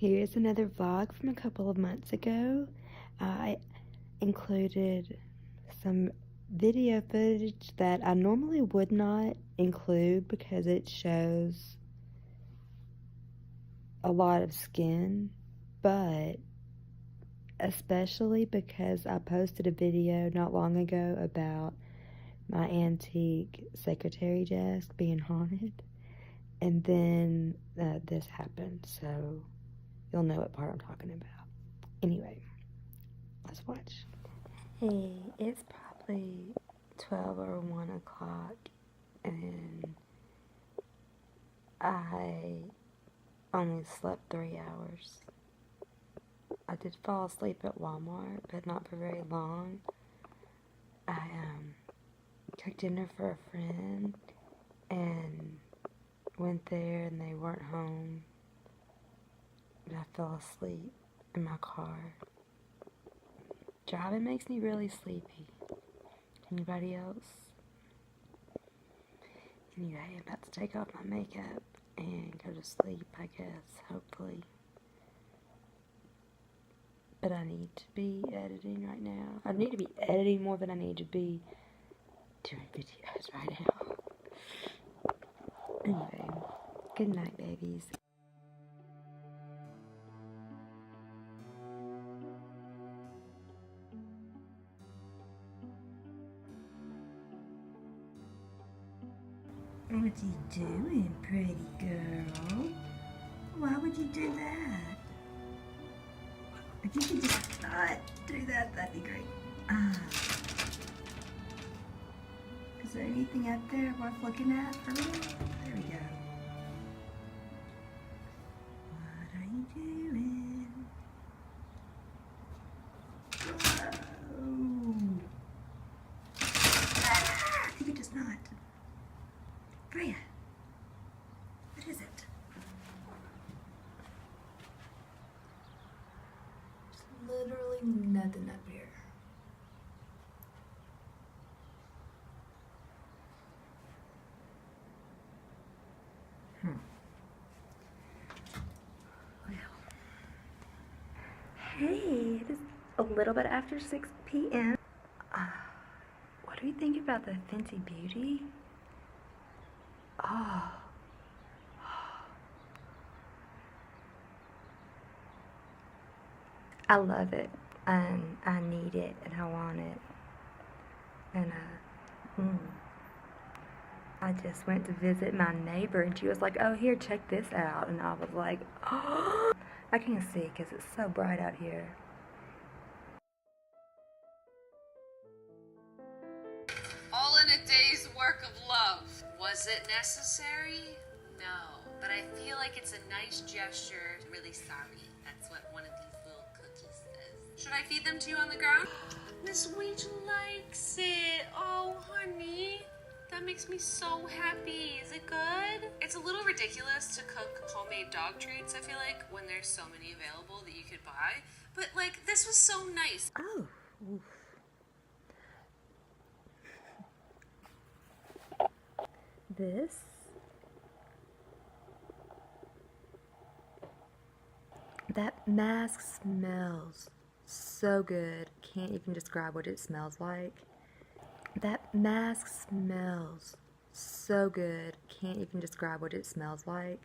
Here's another vlog from a couple of months ago. I included some video footage that I normally would not include because it shows a lot of skin, but especially because I posted a video not long ago about my antique secretary desk being haunted, and then this happened, so you'll know what part I'm talking about. Anyway, let's watch. Hey, it's probably 12 or 1 o'clock, and I only slept 3 hours. I did fall asleep at Walmart, but not for very long. I cooked dinner for a friend and went there, and they weren't home. But I fell asleep in my car. Driving makes me really sleepy. Anybody else? Anyway, I'm about to take off my makeup and go to sleep, I guess, hopefully. But I need to be editing right now. I need to be editing more than I need to be doing videos right now. Anyway, good night, babies. What you doing, pretty girl? Why would you do that? If you could just not do that, that'd be great. Is there anything up there worth looking at for real? There we go. What are you doing? Whoa. If you could just not. Freya, what is it? There's literally nothing up here. Well, hey, it is a little bit after 6 p.m. What do you think about the Fenty Beauty? Oh. I love it, and I need it, and I want it, and I just went to visit my neighbor, and she was like, oh, here, check this out, and I was like, oh, I can't see because it's so bright out here. All in a day's work of love. Was it necessary? No, but I feel like it's a nice gesture. I'm really sorry. That's what one of these little cookies says. Should I feed them to you on the ground? Miss Weech likes it. Oh, honey. That makes me so happy. Is it good? It's a little ridiculous to cook homemade dog treats, I feel like, when there's so many available that you could buy. But, like, this was so nice. Oh, oof. This that mask smells so good. Can't even describe what it smells like. That mask smells so good. Can't even describe what it smells like.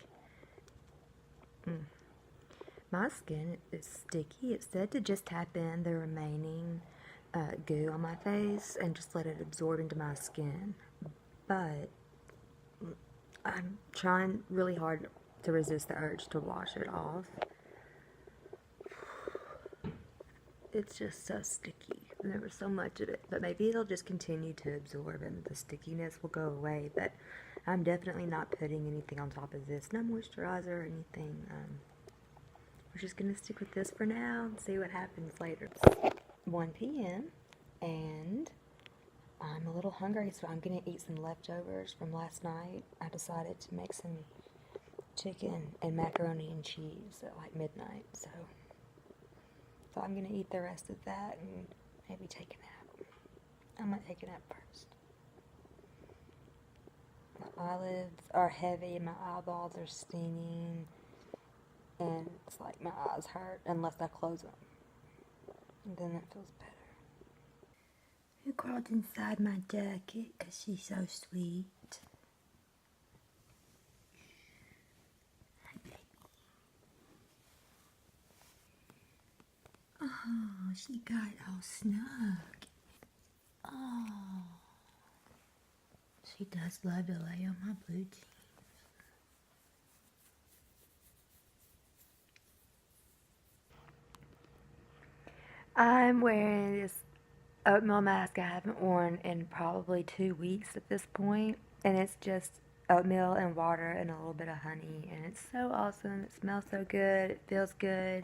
My skin is sticky. It said to just tap in the remaining goo on my face and just let it absorb into my skin. But I'm trying really hard to resist the urge to wash it off. It's just so sticky. There was so much of it. But maybe it'll just continue to absorb and the stickiness will go away. But I'm definitely not putting anything on top of this. No moisturizer or anything. We're just going to stick with this for now and see what happens later. It's 1 p.m. and I'm a little hungry, so I'm going to eat some leftovers from last night. I decided to make some chicken and macaroni and cheese at like midnight, so I'm going to eat the rest of that and maybe take a nap. I'm going to take a nap first. My eyelids are heavy, my eyeballs are stinging, and looks like my eyes hurt unless I close them. And then it feels better. Who crawled inside my jacket because she's so sweet? Hi, baby. Oh, she got all snug. Oh. She does love to lay on my blue jeans. I'm wearing this oatmeal mask I haven't worn in probably 2 weeks at this point, and it's just oatmeal and water and a little bit of honey, and it's so awesome. It smells so good. It feels good.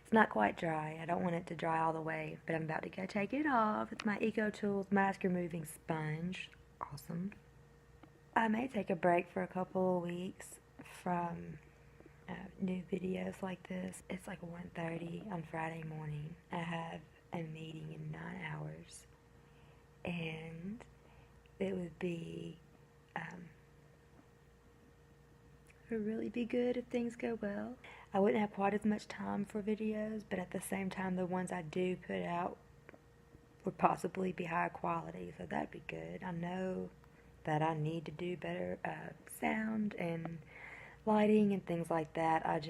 It's not quite dry. I don't want it to dry all the way, but I'm about to go take it off. It's my Eco Tools mask removing sponge. Awesome. I may take a break for a couple of weeks from new videos like this. It's like 1:30 on Friday morning. I have a meeting in 9 hours, and it would really be good if things go well. I wouldn't have quite as much time for videos, but at the same time, the ones I do put out would possibly be higher quality, so that'd be good. I know that I need to do better sound and lighting and things like that. I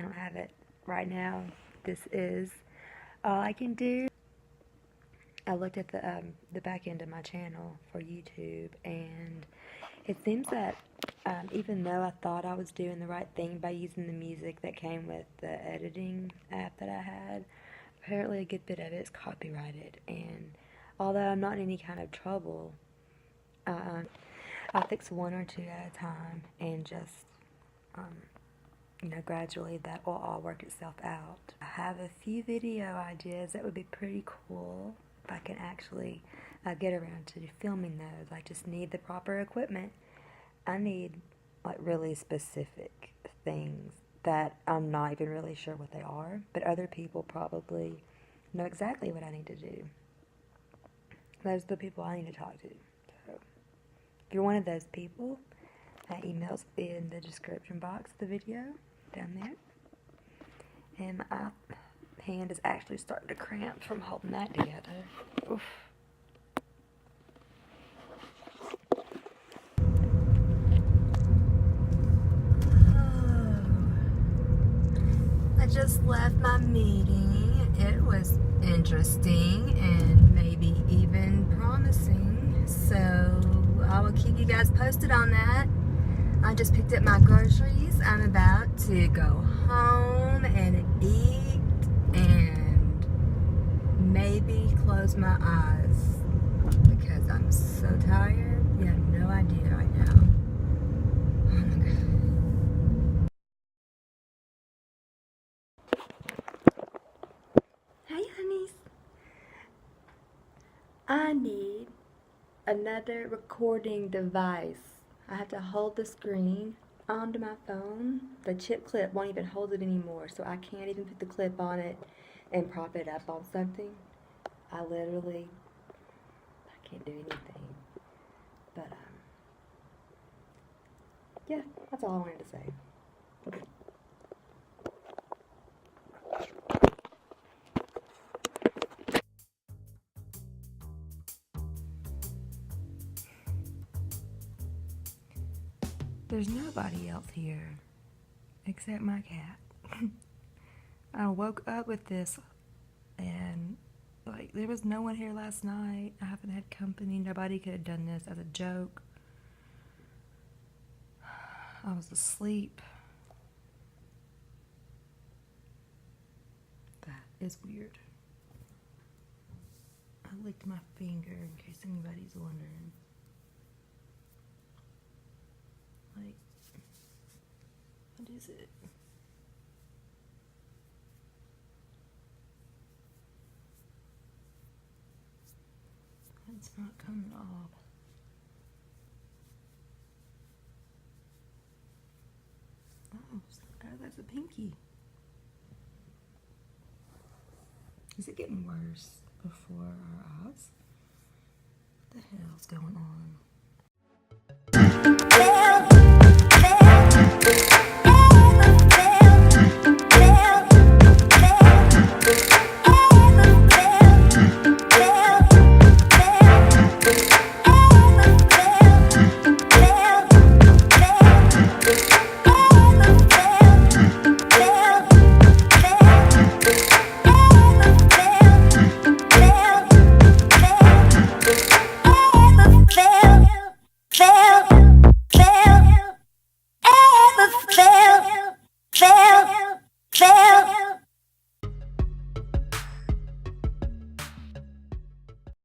don't have it right now. This is all I can do. I looked at the back end of my channel for YouTube, and it seems that even though I thought I was doing the right thing by using the music that came with the editing app that I had, apparently a good bit of it is copyrighted. And although I'm not in any kind of trouble, I'll fix one or two at a time, and just gradually that will all work itself out. I have a few video ideas that would be pretty cool if I can actually get around to filming those. I just need the proper equipment. I need like really specific things that I'm not even really sure what they are, but other people probably know exactly what I need to do. Those are the people I need to talk to. So if you're one of those people, that email's in the description box of the video down there. And my hand is actually starting to cramp from holding that together. Oof. I just left my meeting. It was interesting and maybe even promising. So I will keep you guys posted on that. I just picked up my groceries. I'm about to go home and eat and maybe close my eyes because I'm so tired. You have no idea right now. Oh my God. Hey, honeys. I need another recording device. I have to hold the screen onto my phone. The chip clip won't even hold it anymore, so I can't even put the clip on it and prop it up on something. I can't do anything. But, yeah, that's all I wanted to say. There's nobody else here except my cat. I woke up with this, and like there was no one here last night. I haven't had company. Nobody could have done this as a joke. I was asleep. That is weird. I licked my finger in case anybody's wondering. Like, what is it? It's not coming off. Oh, that's a pinky. Is it getting worse before our eyes? What the hell's going on?